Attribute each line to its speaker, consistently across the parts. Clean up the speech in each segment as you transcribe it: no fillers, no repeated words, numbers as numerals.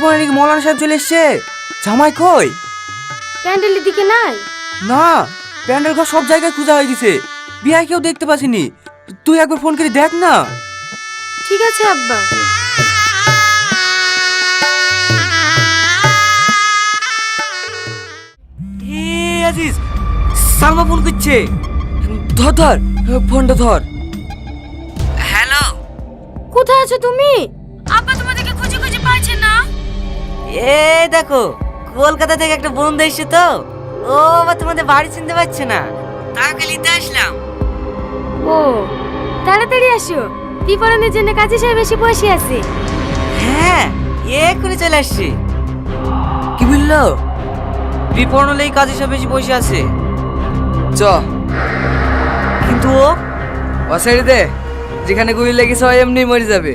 Speaker 1: পরে নাকি মৌলানা সাহেব চলে এসছে। জামাই কই?
Speaker 2: প্যান্ডেলের দিকে নাই।
Speaker 1: না, প্যান্ডেল ঘর সব জায়গায় খোঁজা হয়ে গেছে, বিয়ায় কেউ দেখতে পাসিনি। তুই একবার ফোন করে দেখ না।
Speaker 2: ঠিক আছে আব্বা।
Speaker 1: আজিজ, সালমা ফোন করছে। ধর ধর ফোনটা ধর। হ্যালো,
Speaker 2: কোথায় আছো তুমি? আব্বা তোমাদেরকে খুঁজে খুঁজে পাচ্ছে না।
Speaker 3: এই দেখো, কলকাতা থেকে একটা বন্ধু এসেছে তো, ও আবার তোমাদের বাড়ি চিনতে পারছে না, তাকে নিতে আসলাম।
Speaker 2: ও, তাড়াতাড়ি আসো, বিপরণের জন্য কাজী সাহেব এসে বসে আছে।
Speaker 3: হ্যাঁ, এক্ষুনি চলে আসছি।
Speaker 1: কি বললো?
Speaker 3: বিপণলেই কাজে সব বেশি বসে আছে।
Speaker 1: চ।
Speaker 3: কিন্তু ও
Speaker 1: অসাইড দে, যেখানে গুলি লেগেছে হয় এমনি মরে যাবে।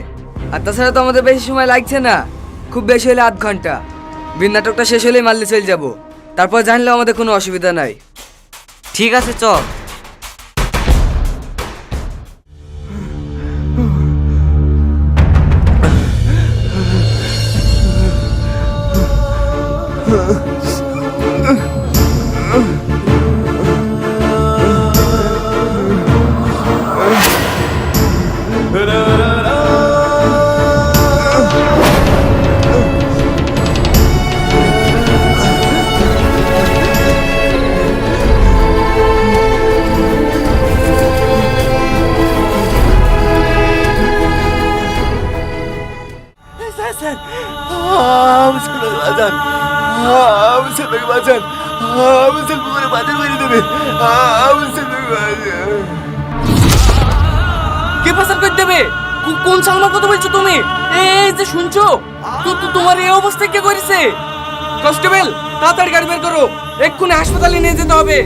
Speaker 1: আর তাছাড়া তো আমাদের বেশি সময় লাগছে না, খুব বেশি হলে আধ ঘন্টা। বিন নাটকটা শেষ হলেই মারলে চলে যাবো, তারপর জানলেও আমাদের কোনো অসুবিধা নাই।
Speaker 3: ঠিক আছে, চ।
Speaker 1: কে পাচার করে দেবে? কোন সালমার কথা বলছো তুমি? এই যে শুনছো, তোমার এই অবস্থা কে করেছে? কনস্টেবল, তাড়াতাড়ি গাড়ি বের করো, এক্ষুনি হাসপাতালে নিয়ে যেতে হবে।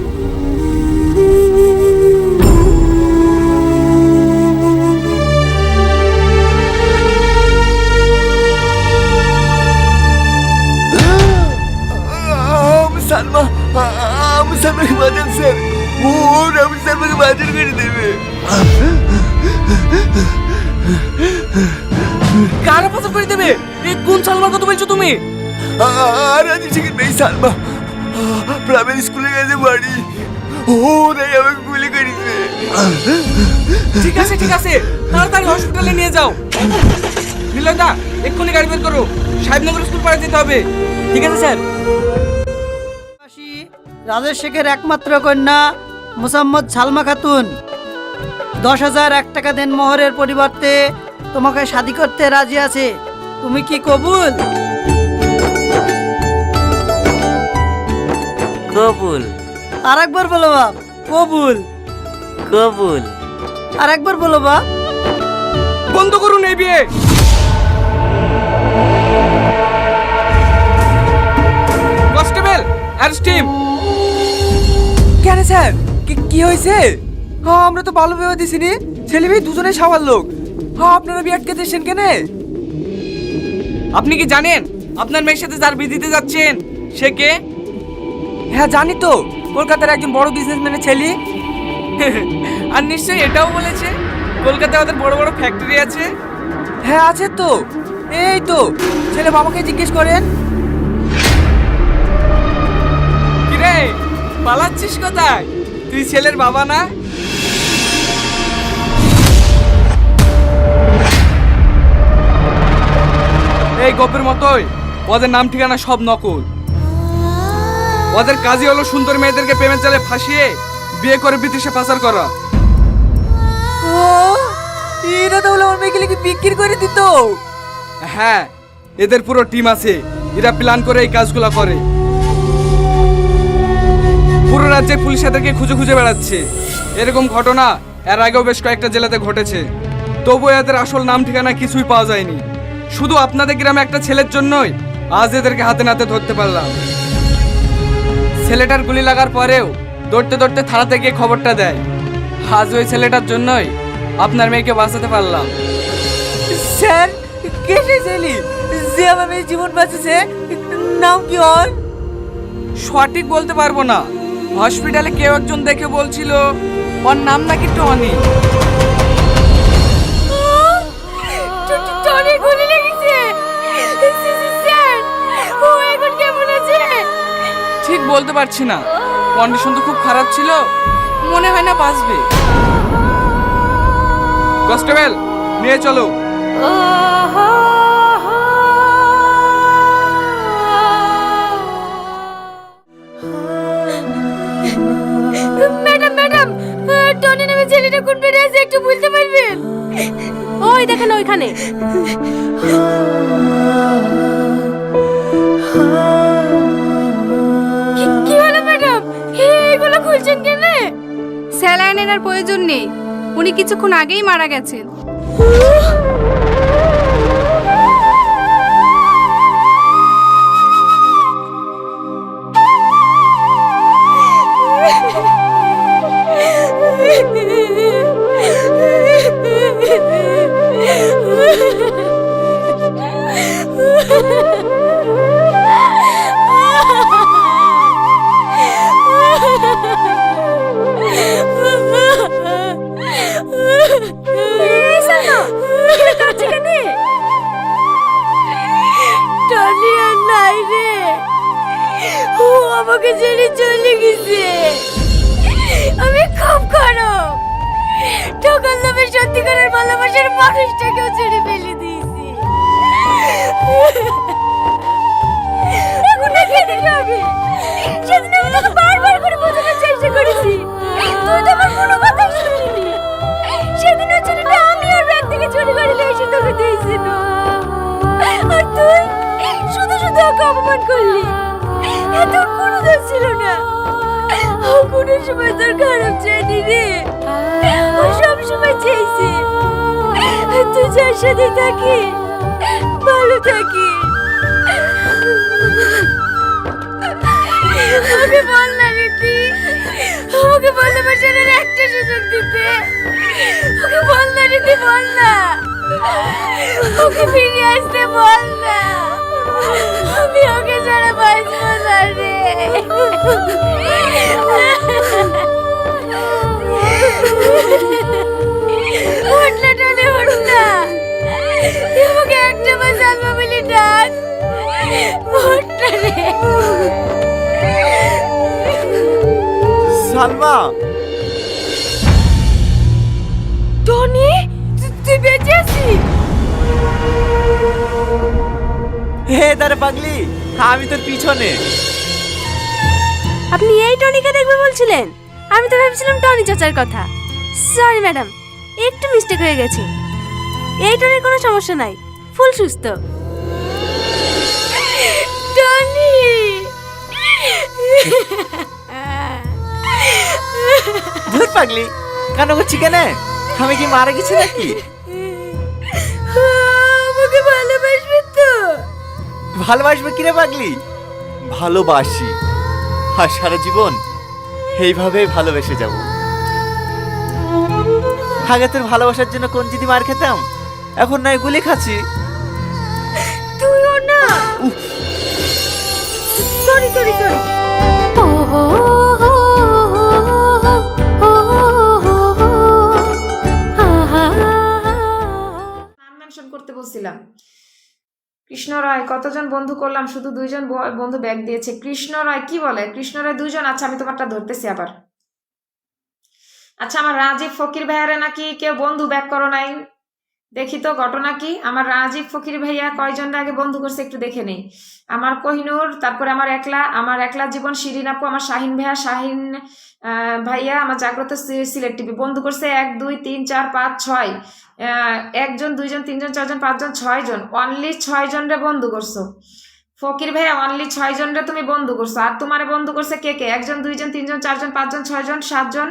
Speaker 4: সালমা, আমি সালমাকে বাঁচান স্যার, ওর আমি সালমাকে বাঁচান করে দেবে।
Speaker 1: কারা পাচার করে দেবে? কোন সালমার কথা বলছো তুমি?
Speaker 4: আর আজ সেখানে নেই সালমা, প্রাইমারি স্কুলে গেছে বাড়ি, ও তাই আমাকে গুলি করেছে।
Speaker 1: ঠিক আছে ঠিক আছে, তাড়াতাড়ি হসপিটালে নিয়ে যাও। নীলদা, এক্ষুনি গাড়ি বের করো, সাহেবনগর স্কুল পাড়ে যেতে হবে। ঠিক আছে স্যার।
Speaker 5: রাজেশ শেখের একমাত্র কন্যা মুসাম্মদ সালমা খাতুন 10,001 টাকা দেন মোহরের পরিবর্তে তোমাকে শাদী করতে রাজি আছে। তুমি কি কবুল?
Speaker 3: কবুল।
Speaker 5: আরেকবার বলো বাপ, কবুল।
Speaker 3: কবুল।
Speaker 5: আরেকবার বলো বাপ।
Speaker 1: বন্ধ করুন এই বিয়ে। Constable, arrest him. কেন স্যার, কি হয়েছে? হ্যাঁ, আমরা তো ভালো ভেবে দিছিনি, ছেলে মেয়ে দুজনে সবার লোক। হ্যাঁ, আপনারা বিয়ে আটকে দিয়েছেন কেন? আপনি কি জানেন আপনার মেয়ের সাথে যার বিয়ে দিতে যাচ্ছেন সে কে? হ্যাঁ জানি তো, কলকাতার একজন বড় বিজনেসম্যানের ছেলে। আর নিশ্চয়ই এটাও বলেছে কলকাতায় ওদের বড় বড় ফ্যাক্টরি আছে। হ্যাঁ আছে তো, এই তো ছেলে বাবাকে জিজ্ঞেস করেন। কিরে, পালাচ্ছিস কোথায়? তুই ছেলের বাবা না? এই গপের মতোই ওদের নাম ঠিকানা সব নকল। ওদের কাজই হলো সুন্দর মেয়েদেরকে প্রেমের জালে ফাঁসিয়ে বিয়ে করে বিদেশে পাচার করা। এরা তাহলে আমার মেয়েকে কি বিক্রি করে দিত? হ্যাঁ, এদের পুরো টিম আছে, এরা প্ল্যান করে এই কাজগুলো করে। পুরো রাজ্যের পুলিশ এদেরকে খুঁজে খুঁজে বেড়াচ্ছে। এরকম ঘটনা এর আগেও বেশ কয়েকটা জেলাতে ঘটেছে, তবু এদের আসল নাম ঠিকানা কিছুই পাওয়া যায়নি। শুধু আপনাদের গ্রামে একটা ছেলের জন্যই আজ এদেরকে হাতে নাতে ধরতে পারলাম। ছেলেটার গুলি লাগার পরেও দৌড়তে দৌড়তে থানাতে গিয়ে খবরটা দেয়। আজ ওই ছেলেটার জন্যই আপনার মেয়েকে বাঁচাতে পারলাম। স্যার, কে সেই ছেলে যে আমার মেয়ের জীবন বাঁচিয়েছে? নাম কি ওর? সঠিক বলতে পারবো না, হসপিটালে কেউ একজন দেখে বলছিল ওর নাম নাকি টনি।
Speaker 2: টনি গুলি লেগেছে। স্যার,
Speaker 1: পারছি না, কন্ডিশন তো খুব খারাপ ছিল, মনে হয় না বাঁচবে। কনস্টেবল, নিয়ে চলো।
Speaker 2: ম্যাডাম ম্যাডাম, টনি নামে ছেলেটা কোন বেড়ে আছে একটু বলতে পারবেন? ওই দেখেন ওইখানে। কি হলো ম্যাডাম, এগুলো খুলছেন কেন?
Speaker 6: স্যালাইনের আর প্রয়োজন নেই, উনি কিছুক্ষণ আগেই মারা গেছেন।
Speaker 2: টনি আর নাই রে, ও আমাকে ছেড়ে চলে গেছে। আমি খুব খারাপ, ঠকার নামে সত্যিকারের ভালোবাসার মানুষটাকেও ছেড়ে ফেলে দিয়েছি। এখন না কেঁদে যাবে, সেদিন আমি তোকে বারবার করে বোঝানোর চেষ্টা করেছি, তুই তো আমার কোনো কথাই শুনলি। সেদিন ওই ছেলেটা আমি ওর ব্যাগ থেকে চুরি করে নিয়ে এসে তোকে দিয়েছিল, আর তুই শুধু শুধু ওকে অপমান করলি। এত কোনো দোষ ছিল না, ও কোনো সময় তোর খারাপ চাইনি রে, ও সব সময় চেয়েছে তুই যার সাথে থাকি ভালো থাকি। ওকে বল না রীতি, ওকে ভালোবাসার আর একটা সুযোগ দিতে। ওকে বল না রীতি, বল না, ওকে ফিরে আসতে বল না। আমি ওকে ছাড়া বাঁচবো না রে। ওঠ না টনি, ওঠ না, আমাকে একটা বার সালমা বলে ডাক। ওঠ না রে।
Speaker 4: সালমা,
Speaker 2: টনি, তুই বেঁচে আছিস?
Speaker 4: হে দাঁড়া পাগলি, আমি তোর পিছনে।
Speaker 2: আপনি এই টনিকে দেখবে বলছিলেন? আমি তো ভেবেছিলাম টনি চাচার কথা। সরি ম্যাডাম, একটু মিস্টেক হয়ে গেছে। এই টনির কোনো সমস্যা নাই, ফুল সুস্থ। টনি,
Speaker 4: ধুর পাগলি, কেন করছি কেন? আমি কি মারা গেছি নাকি?
Speaker 2: আমাকে ভালোবাসবে তো?
Speaker 4: ভালোবাসবে কিরে পাগলি? ভালোবাসি, আর সারা জীবন এইভাবেই ভালোবেসে যাব। আগে তোর ভালোবাসার জন্য কোন জিদি মার খেতাম, এখন নয় গুলি খাচ্ছি।
Speaker 2: তুইও না। Sorry sorry sorry.
Speaker 7: নাম মেনশন করতে বলছিলাম। কৃষ্ণ রায়, কতজন বন্ধু করলাম, শুধু 2 জন বন্ধু ব্যাগ দিয়েছে। কৃষ্ণ রায় কি বলে? কৃষ্ণ রায় 2 জন? আচ্ছা আমি তোমারটা ধরতেছি আবার। আচ্ছা আমার রাজীব ফকির ভাইয়ারে নাকি কেউ বন্ধু ব্যাক করো নাই, দেখি তো ঘটনা কি। আমার রাজীব ফকির ভাইয়া কয়জনটা আগে বন্ধু করছে একটু দেখে নেই। আমার কোহিনুর, তারপরে আমার একলা জীবন, শিরিন আপু, আমার শাহিন ভাইয়া, শাহিন ভাইয়া, আমার জাগ্রত সিলেট টিভি বন্ধু করছে 1 2 3 4 5 6, 1 জন 2 জন 3 জন 4 জন 5 জন 6 জন, অনলি 6 জনরে বন্ধু করছো। ফকির ভাইয়া অনলি 6 জনরে তুমি বন্ধু করছো। আর তোমারে বন্ধু করছে কে কে? 1 জন 2 জন 3 জন 4 জন 5 জন 6 জন 7 জন,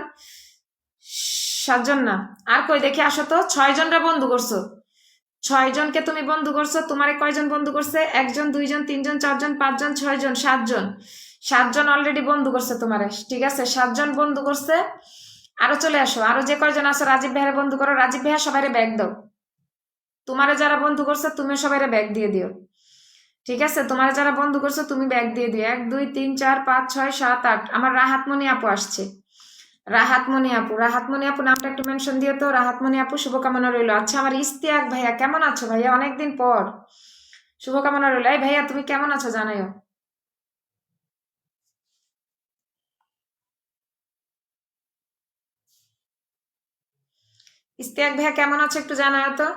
Speaker 7: 7 জন না, আর কই দেখি আসো তো। 6 জনরে বন্ধু করছো, 6 জনকে তুমি বন্ধু করছো। তোমারে কয়জন বন্ধু করছে? 1 জন 2 জন 3 জন 4 জন 5 জন 6 জন 7 জন, 7 জন অলরেডি বন্ধু করছে তোমারে। ঠিক আছে, 7 জন বন্ধু করছে। আরো চলে আসো, আরো যে কয়জন আসো রাজীব ভাইয়ের বন্ধু করো। রাজীব ভাইয়া সবাইরে ব্যাগ দাও। তোমারে যারা বন্ধু করছে তুমি সবাইরে ব্যাগ দিয়ে দিও। ঠিক আছে, তোমারে যারা বন্ধু করছে তুমি ব্যাগ দিয়ে দিও। 1 2 3 4 5 6 7 8। আমার রাহাতমণি আপু আসছে, রাহাতমণি আপু নামটা একটু মেনশন দিও তো। রাহাতমণি আপু, শুভকামনা রইল। আচ্ছা আমার ইস্তিয়াক ভাইয়া, কেমন আছো ভাইয়া? অনেকদিন পর, শুভকামনা রইল। এই ভাইয়া তুমি কেমন আছো জানাইও। ইস্তিয়াক ভাইয়া কেমন আছে একটু জানাও তো।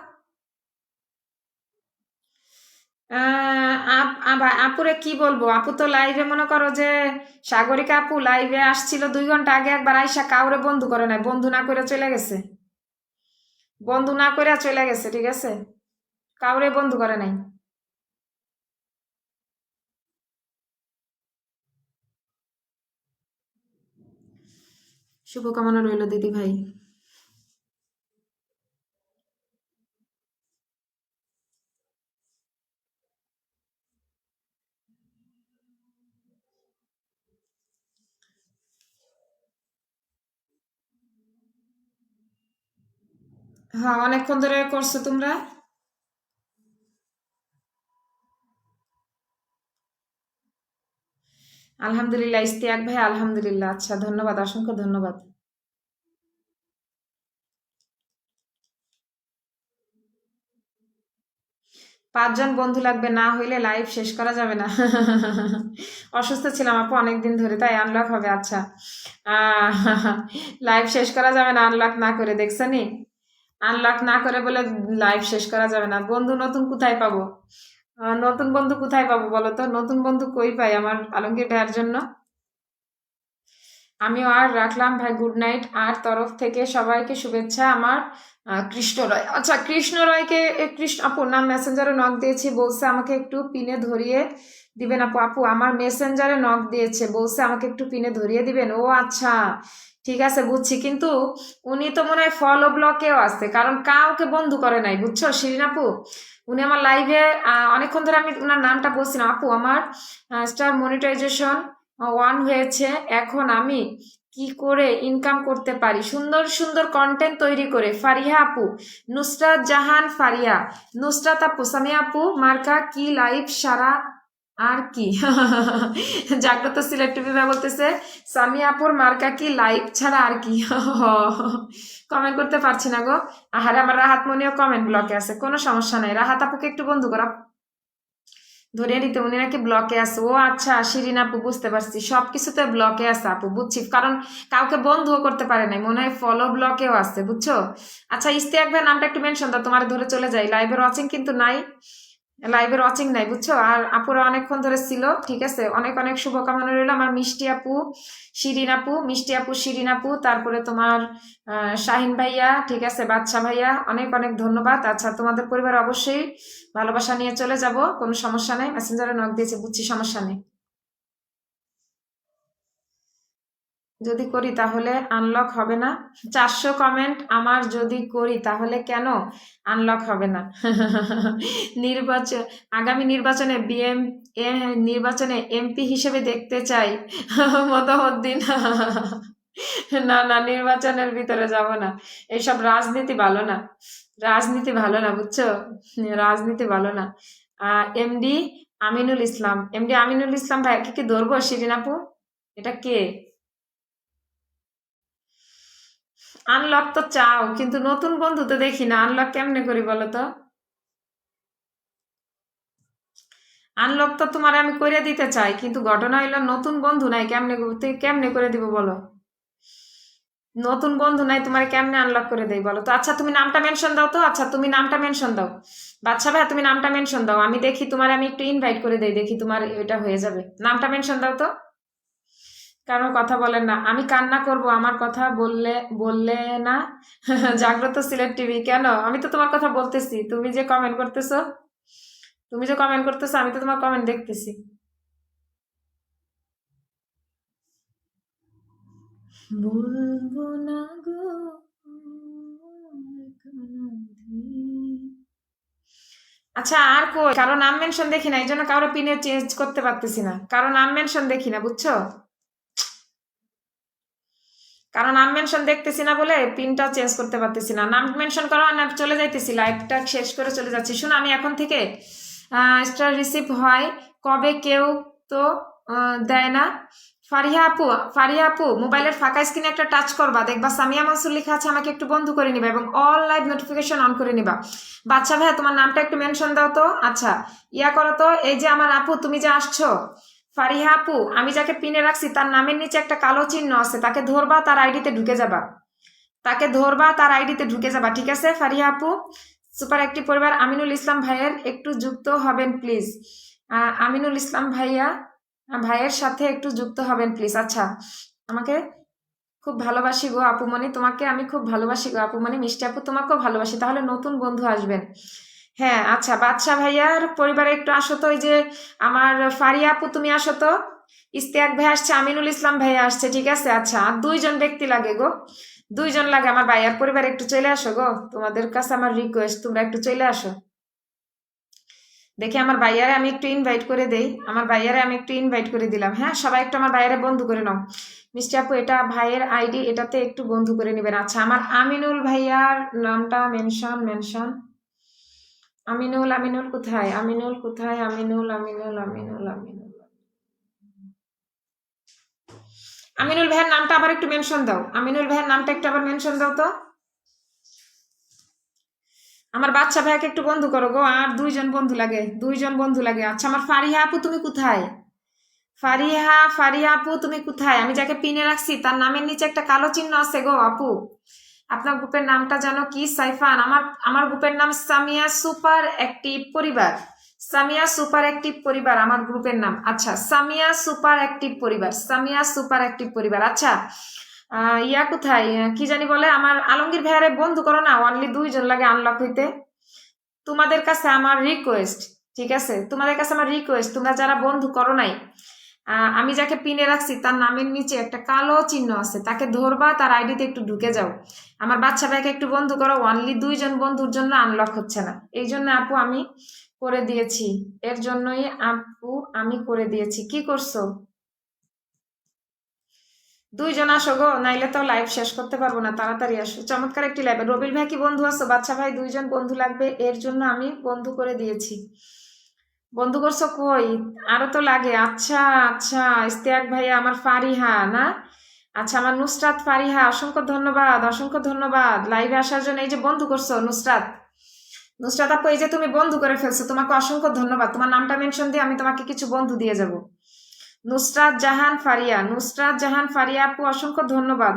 Speaker 7: আপুরে কি বলবো, আপু তো লাইভে মনে করো যে সাগরিকা আপু লাইভে আসছিল 2 ঘন্টা আগে, একবার আইসা কাউরে বন্ধু করে নাই, বন্ধু না করে চলে গেছে, বন্ধু না করে চলে গেছে, ঠিক আছে, কাউরে বন্ধু করে নাই। শুভকামনা রইল দিদি ভাই। হ্যাঁ, অনেকক্ষণ ধরে করছো তোমরা। আলহামদুলিল্লাহ ইস্তিয়াক ভাই, আলহামদুলিল্লাহ, আচ্ছা ধন্যবাদ, অসংখ্য ধন্যবাদ। পাঁচজন বন্ধু লাগবে, না হইলে লাইভ শেষ করা যাবে না। অসুস্থ ছিলাম আপু অনেকদিন ধরে, তাই আনলক হবে। আচ্ছা, লাইভ শেষ করা যাবে না আনলক না করে, দেখছনি, আনলক না করে বলে লাইভ শেষ করা যাবে না। বন্ধু নতুন কোথায় পাবো, নতুন বন্ধু কোথায় পাবো বলো তো, নতুন বন্ধু কই পাই আমার আলমগীর ভাইয়ের জন্য। আমিও আর রাখলাম ভাই, গুড নাইট। আর তরফ থেকে সবাইকে শুভেচ্ছা আমার। কৃষ্ণ রয়, আচ্ছা কৃষ্ণ রয়কে কৃষ্ণ আপু নাম মেসেঞ্জারে নক দিয়েছি, বলছে আমাকে একটু পিনে ধরিয়ে দিবেন আপু। আপু আমার মেসেঞ্জারে নক দিয়েছে, বলছে আমাকে একটু পিনে ধরিয়ে দিবেন। ও আচ্ছা, ঠিক আছে বুঝছি, কিন্তু উনি তো মনে হয় ফলো ব্লকেও আছে, কারণ কাউকে বন্ধু করে নাই, বুঝছো শিরিন আপু। উনি আমার লাইভে অনেকক্ষণ ধরে আমি ওনার নামটা বলছি না আপু, আমার স্টার মনিটাইজেশন 1 হয়েছে, এখন আমি কি করে ইনকাম করতে পারি সুন্দর সুন্দর কন্টেন্ট তৈরি করে। ফারিহা আপু, নুসরাত জাহান ফারিয়া, নুসরাত আপু, সামিয়া আপু মার্কা কি লাইভ সারা আর কি। জাগ্রত সিলেট টিভি ভাই বলতেছে সামিয়া আপুর মার্কা কি লাইভ ছাড়া আর কি। কমেন্ট করতে পারছি না গো। আহারে আমার রাহাত মনিও কমেন্ট ব্লকে আছে, কোনো সমস্যা নাই, রাহাত আপুকে একটু বন্ধু করা ধরিয়ে নিতে, উনি নাকি ব্লকে আছে। ও আচ্ছা শিরিন আপু, বুঝতে পারছি, সবকিছুতে ব্লকে আছে আপু, বুঝছি, কারণ কাউকে বন্ধুও করতে পারে নাই, মনে হয় ফলো ব্লকেও আছে, বুঝছো। আচ্ছা ইস্তিয়াক ভাই নামটা একটু মেনশন দাও, তোমার ধরে চলে যাই, লাইভের ওয়াচিং কিন্তু নাই, লাইভের ওয়াচিং নাই, বুঝছো। আর আপুরা অনেকক্ষণ ধরে ছিল, ঠিক আছে, অনেক অনেক শুভকামনা রইল আমার মিষ্টি আপু, শিরিন আপু, মিষ্টি আপু, শিরিন আপু, তারপরে তোমার শাহিন ভাইয়া, ঠিক আছে, বাদশা ভাইয়া, অনেক অনেক ধন্যবাদ। আচ্ছা তোমাদের পরিবার অবশ্যই ভালোবাসা নিয়ে চলে যাব, কোনো সমস্যা নেই, মেসেঞ্জারে নক দিয়েছে, বুঝছি, সমস্যা নেই। যদি করি তাহলে আনলক হবে না। 400 কমেন্ট আমার যদি করি তাহলে কেন আনলক হবে না? নির্বাচন, আগামী নির্বাচনে নির্বাচনে এমপি হিসেবে দেখতে চাই। মতহদ্দিন। না না, নির্বাচনের ভিতরে যাব না, এইসব রাজনীতি ভালো না, রাজনীতি ভালো না, বুঝছো, রাজনীতি ভালো না। এমডি আমিনুল ইসলাম, এমডি আমিনুল ইসলাম ভাই কি ধরবো শিরিন আপু? এটা কে? আনলক তো চাও, কিন্তু নতুন বন্ধু তো দেখি না, আনলক কেমনে করি বলো তো? আনলক তো তোমার আমি করে দিতে চাই, কিন্তু ঘটনা হইলো নতুন বন্ধু নাই, কেমনে করে দিব বলো? নতুন বন্ধু নাই, তোমার কেমনে আনলক করে দেই বলো তো? আচ্ছা তুমি নামটা মেনশন দাও তো, আচ্ছা তুমি নামটা মেনশন দাও, বাচ্চা ভাই তুমি নামটা মেনশন দাও, আমি দেখি তোমার, আমি একটু ইনভাইট করে দেই, দেখি তোমার এটা হয়ে যাবে। নামটা মেনশন দাও তো। কারণ কথা বলেন না, আমি কান্না করব আমার কথা বললে বললে না। জাগ্রত সিলেট টিভি, কেন? আমি তো তোমার কথা বলতেছি, তুমি যে কমেন্ট করতেছো, তুমি যে কমেন্ট করতেছো, আমি তো তোমার কমেন্ট দেখতেছি। বলবো না গো আচ্ছা আর কই, কারো নাম মেনশন দেখি না, এই জন্য কারো পিনে চেঞ্জ করতে পারতেছি না, কারো নাম মেনশন দেখি না, বুঝছো, কারণ নাম মেনশন দেখতেছি না বলে পিনটা চেঞ্জ করতে পারতেছি না। নাম মেনশন করো, আর চলে যাইতেছি, লাইভটা শেষ করে চলে যাচ্ছি। শোনো আমি এখন থেকে স্টার রিসিভ হয় কবে, কেউ তো দেয় না। ফারিহা আপু, ফারিহা আপু মোবাইলের ফাঁকা স্ক্রিনে একটা টাচ করবা, দেখবা সামিয়া মানসুর লেখা আছে, আমাকে একটু বন্ধ করে নিবা এবং অল লাইভ নোটিফিকেশন অন করে নিবা। বাচ্চা ভাইয়া তোমার নামটা একটু মেনশন দাও তো। আচ্ছা ইয়া করো তো, এই যে আমার আপু তুমি যে আসছো ফারিহা আপু, আমি যাকে পিনে রাখছি তার নামের নিচে একটা কালো চিহ্ন আছে, তাকে ধরবা, তার আইডিতে ঢুকে যাবা, তাকে ধরবা, তার আইডিতে ঢুকে যাবা, ঠিক আছে? ফারিহা আপু, সুপার অ্যাক্টিভ পরিবার আমিনুল ইসলাম ভাইয়ের একটু যুক্ত হবেন প্লিজ। আমিনুল ইসলাম ভাইয়ের সাথে একটু যুক্ত হবেন প্লিজ। আচ্ছা, আমাকে খুব ভালোবাসি গো আপুমণি, তোমাকে আমি খুব ভালোবাসি গো আপুমণি। মিষ্টি আপু, তোমাকেও ভালোবাসি। তাহলে নতুন বন্ধু আসবেন। হ্যাঁ, আচ্ছা, বাদশা ভাইয়ার পরিবারে একটু আসো তো। ওই যে আমার ফারিয়া আপু, তুমি আসো তো। ইস্তেয়াক ভাই আসছে, আমিনুল ইসলাম ভাইয়া আসছে, ঠিক আছে? আচ্ছা, আর 2জন ব্যক্তি লাগে গো, 2জন লাগে। আমার ভাইয়ার পরিবারে একটু চলে আসো গো, তোমাদের কাছে আমার রিকোয়েস্ট, তোমরা একটু চলে আসো। দেখি আমার ভাইয়ারে আমি একটু ইনভাইট করে দেই। আমার ভাইয়ারে আমি একটু ইনভাইট করে দিলাম। হ্যাঁ, সবাই একটু আমার ভাইয়ারে বন্ধু করে নাও। মিষ্টি আপু, এটা ভাইয়ের আইডি, এটাতে একটু বন্ধু করে নেবেন। আচ্ছা, আমার আমিনুল ভাইয়ার নামটা মেনশন। আমিনুল কোথায়? আমিনুল ভাইয়ের নামটা আবার একটু মেনশন দাও। আমিনুল ভাইয়ের নামটা একটু আবার মেনশন দাও তো। আমার বাচ্চা ভাইয়াকে একটু বন্ধু করো গো, আর 2জন বন্ধু লাগে। আচ্ছা, আমার ফারিহা আপু, তুমি কোথায়? ফারিহা আপু, তুমি কোথায়? আমি যাকে পিনে রাখছি তার নামের নিচে একটা কালো চিহ্ন আছে গো আপু। আপনার গ্রুপের নামটা জানো কি? সাইফান। আমার গ্রুপের নাম সামিয়া সুপার অ্যাক্টিভ পরিবার। সামিয়া সুপার অ্যাক্টিভ পরিবার আমার গ্রুপের নাম। আচ্ছা, সামিয়া সুপার অ্যাক্টিভ পরিবার। আচ্ছা, ইয়া কোথায়, কি জানি বলে, আমার আলমগীর ভাইয়ারে বন্ধু করো না। অনলি 2জন লাগে আনলক হইতে। তোমাদের কাছে আমার রিকোয়েস্ট, ঠিক আছে? তোমাদের কাছে আমার রিকোয়েস্ট, তোমরা যারা বন্ধু করো নাই, আমি যাকে পিনে রাখছি তার নামের নিচে একটা কালো চিহ্ন আছে, তাকে ধরবা, তার আইডিতে একটু ঢুকে যাও। আমার বাচ্চা ভাইকে একটু বন্ধু করো। অনলি 2জন বন্ধুর জন্য আনলক হচ্ছে না, এই জন্য আপু আমি করে দিয়েছি। এর জন্যই আপু আমি করে দিয়েছি। কি করছো? 2জন আসো গো, নাইলে তো লাইভ শেষ করতে পারবো না। তাড়াতাড়ি আসো, চমৎকার একটি লাইভ। রবিল ভাই কি বন্ধু আছো? বাচ্চা ভাই, 2জন বন্ধু লাগবে, এর জন্য আমি বন্ধু করে দিয়েছি। বন্ধু করছো কই? আরো তো লাগে। আচ্ছা, ইস্তেয়াক ভাইয়া, আমার ফারিহা না? আচ্ছা, আমার নুসরাত ফারিহা, অসংখ্য ধন্যবাদ লাইভে আসার জন্য। এই যে বন্ধু করছো নুসরাত আপু, এই যে তুমি বন্ধু করে ফেলছো, তোমাকে অসংখ্য ধন্যবাদ। তোমার নামটা মেনশন দিয়ে আমি তোমাকে কিছু বন্ধু দিয়ে যাব। নুসরাত জাহান ফারিয়া আপু, অসংখ্য ধন্যবাদ।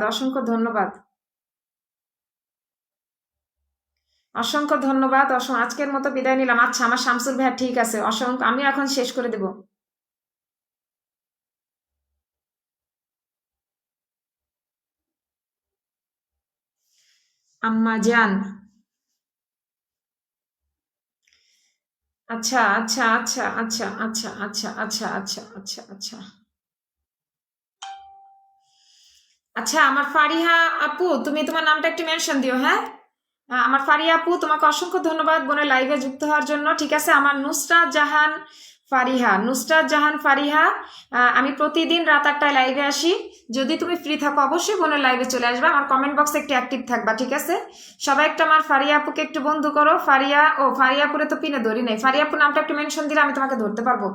Speaker 7: আজকের মতো বিদায় নিলাম। আচ্ছা, আমার শামসুল ভাইয়া, ঠিক আছে, আমি এখন শেষ করে দেব। আম্মা জান। আচ্ছা। আচ্ছা, আমার ফারিহা আপু, তুমি তোমার নামটা একটু মেনশন দিও। হ্যাঁ, আমার ফারিহা আপু, তোমাকে অসংখ্য ধন্যবাদ বোনের লাইভে যুক্ত হওয়ার জন্য, ঠিক আছে? আমার নুসরাত জাহান ফারিহা, আমি প্রতিদিন রাত 8টায় লাইভে আসি। যদি তুমি ফ্রি থাকো অবশ্যই বোনের লাইভে চলে আসবে। আমার কমেন্ট বক্সে একটু অ্যাক্টিভ থাকবা, ঠিক আছে? সবাই একটু আমার ফারিয়া আপুকে একটু বন্ধু করো। ফারিয়া আপুরে তো পিনে ধরি নাই। ফারিয়া আপু নামটা একটু মেনশন দিলে আমি তোমাকে ধরতে পারবো।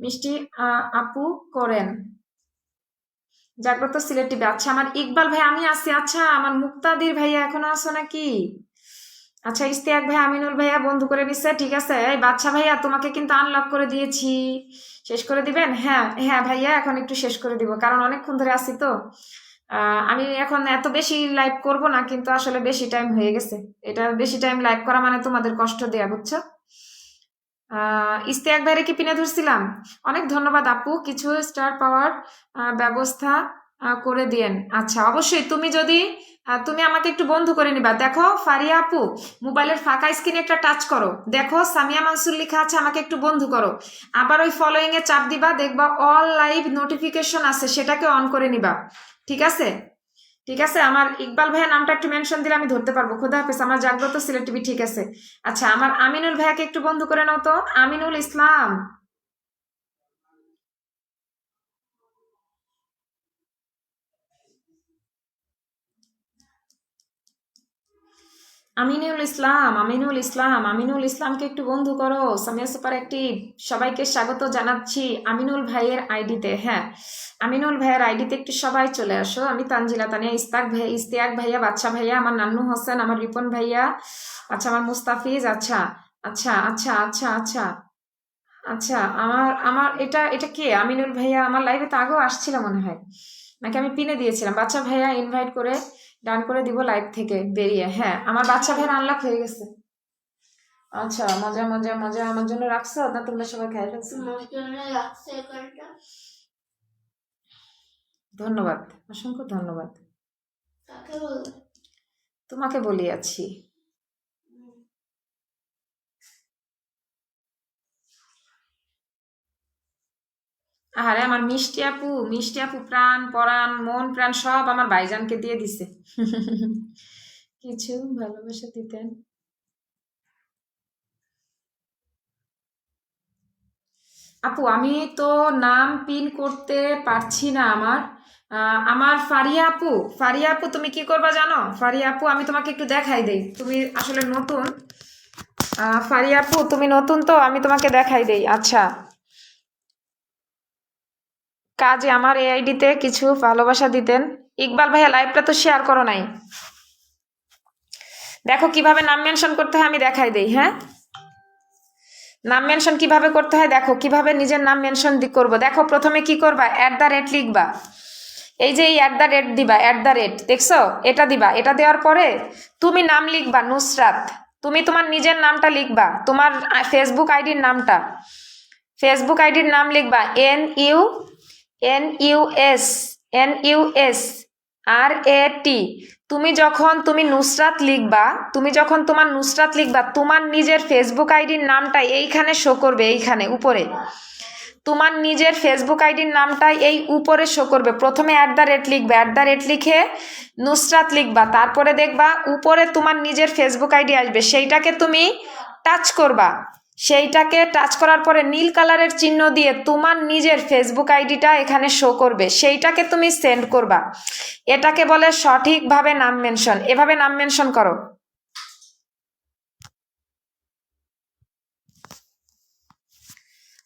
Speaker 7: মিষ্টি আপু করেন জাগ্রত সিলেট টিভি। আচ্ছা, আমার ইকবাল ভাই, আমি আছি। আচ্ছা, আমার মুক্তাদির ভাইয়া এখনো আছো নাকি? আচ্ছা, ইস্তেয়াক ভাই, আমিনুল ভাইয়া বন্ধু করে নিচ্ছে, ঠিক আছে? এই বাচ্চা ভাইয়া, তোমাকে কিন্তু আনলক করে দিয়েছি, শেষ করে দিবেন? হ্যাঁ ভাইয়া, এখন একটু শেষ করে দিব, কারণ অনেকক্ষণ ধরে আছি তো। আমি এখন এত বেশি লাইভ করব না, কিন্তু আসলে বেশি টাইম হয়ে গেছে। এটা বেশি টাইম লাইভ করা মানে তোমাদের কষ্ট দেয়া, বুঝছো? ইস্তেয়াক ভাইরে কি পিনে ধরছিলাম? অনেক ধন্যবাদ আপু, কিছু স্টার পাওয়ার ব্যবস্থা করে দিয়েন। আচ্ছা, অবশ্যই। তুমি আমাকে একটু বন্ধু করে নিবা। দেখো ফারিয়া আপু, মোবাইলের ফাঁকা স্ক্রিনে একটা টাচ করো, দেখো সামিয়া মানসুর লেখা আছে, আমাকে একটু বন্ধু করো। আবার ওই ফলোইং এ চাপ দিবা, দেখবা অল লাইভ নোটিফিকেশন আছে, সেটাকে অন করে নিবা, ঠিক আছে? আমার ইকবাল ভাইয়ের নামটা একটু মেনশন দিলে আমি ধরতে পারবো। খোদা হাফেজ। আমার জাগ্রত সিলেট টিভি, ঠিক আছে? আচ্ছা, আমার আমিনুল ভাইয়াকে একটু বন্ধু করে নাও তো। আমিনুল ইসলাম, আমিনুল ইসলামকে একটু বন্ধু করো। সামিয়া সুপার অ্যাক্টিভ, সবাইকে স্বাগত জানাচ্ছি আমিনুল ভাইয়ের আইডিতে। হ্যাঁ, আমিনুল ভাইয়ের আইডিতে একটু সবাই চলে আসো। আমি তানজিলা তানিয়া, ইস্তেয়াক ভাইয়া, বাচ্চা ভাইয়া, আমার নান্নু হোসেন, আমার রিপন ভাইয়া, আচ্ছা, আমার মুস্তাফিজ। আচ্ছা, আমার এটা কে? আমিনুল ভাইয়া আমার লাইভে তো আগেও আসছিল মনে হয়, নাকি আমি পিনে দিয়েছিলাম? বাচ্চা ভাইয়া ইনভাইট করে ডান করে দিব লাইভ থেকে বেরিয়ে। হ্যাঁ, আমার বাচ্চা ভাইয়ের আনলক হয়ে গেছে। আচ্ছা, মজা মজা মজা। আমার জন্য রাখছো না তোমরা সবাই খাই ফেলছো? ধন্যবাদ, অসংখ্য ধন্যবাদ। তোমাকে বলিয়াছি। আরে আমার মিষ্টি আপু প্রাণ পরাণ মন প্রাণ সব আমার ভাইজানকে দিয়ে দিছে। কিছু ভালোবাসা দিতেন। আপু আমি তো নাম পিন করতে পারছি না আমার ফারিয়া আপু তুমি কি করবা জানো? ফারিয়া আপু আমি তোমাকে একটু দেখাই দেই, তুমি আসলে নতুন। ফারিয়া আপু তুমি নতুন তো, আমি তোমাকে দেখাই দেই। আচ্ছা, কাজে আমার এই আইডিতে কিছু ভালোবাসা দিতেন। ইকবাল ভাইয়া লাইভটা তো শেয়ার করো নাই। দেখো কিভাবে নাম মেনশন করতে হয়, আমি দেখাই দেই। হ্যাঁ, নাম মেনশন কিভাবে করতে হয় দেখো, কিভাবে নিজের নাম মেনশন করবো। দেখো প্রথমে কি করবা, @ লিখবা। এই যে এই @ দিবা, দেখছো, এটা দিবা। এটা দেওয়ার পরে তুমি নাম লিখবা নুসরাত। তুমি তোমার নিজের নামটা লিখবা, তোমার ফেসবুক আইডির নামটা, ফেসবুক আইডির নাম লিখবা NUSRAT। তুমি যখন তোমার নুসরাত লিখবা, তোমার নিজের ফেসবুক আইডির নামটা এইখানে শো করবে, এইখানে উপরে তোমার নিজের ফেসবুক আইডির নামটা এই উপরে শো করবে। প্রথমে @ লিখবে, লিখে নুসরাত লিখবা, তারপরে দেখবা উপরে তোমার নিজের ফেসবুক আইডি আসবে, সেইটাকে তুমি টাচ করবা। সেইটাকে টাচ করার পরে নীল কালারের চিহ্ন দিয়ে তোমার নিজের ফেসবুক আইডিটা এখানে শো করবে, সেইটাকে তুমি সেন্ড করবা। এটাকে বলে সঠিকভাবে নাম মেনশন। এভাবে নাম মেনশন করো।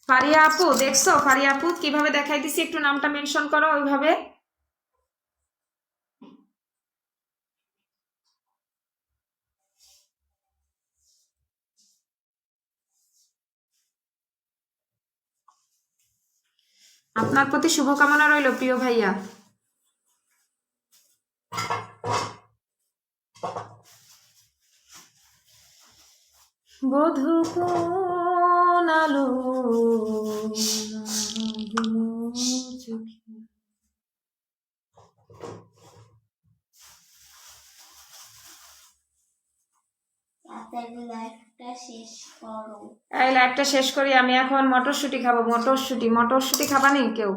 Speaker 7: ফারিয়া আপু দেখছো, ফারিয়া আপু কিভাবে দেখাই দিছি, একটু নামটা মেনশন করো ওইভাবে। আপনার প্রতি শুভকামনা রইল প্রিয় ভাইয়া। বধূ কোন আলো চোখে। এই লাইভটা শেষ করি, আমি এখন মটরশুঁটি খাবো। মটরশুঁটি খাবা নি কেউ?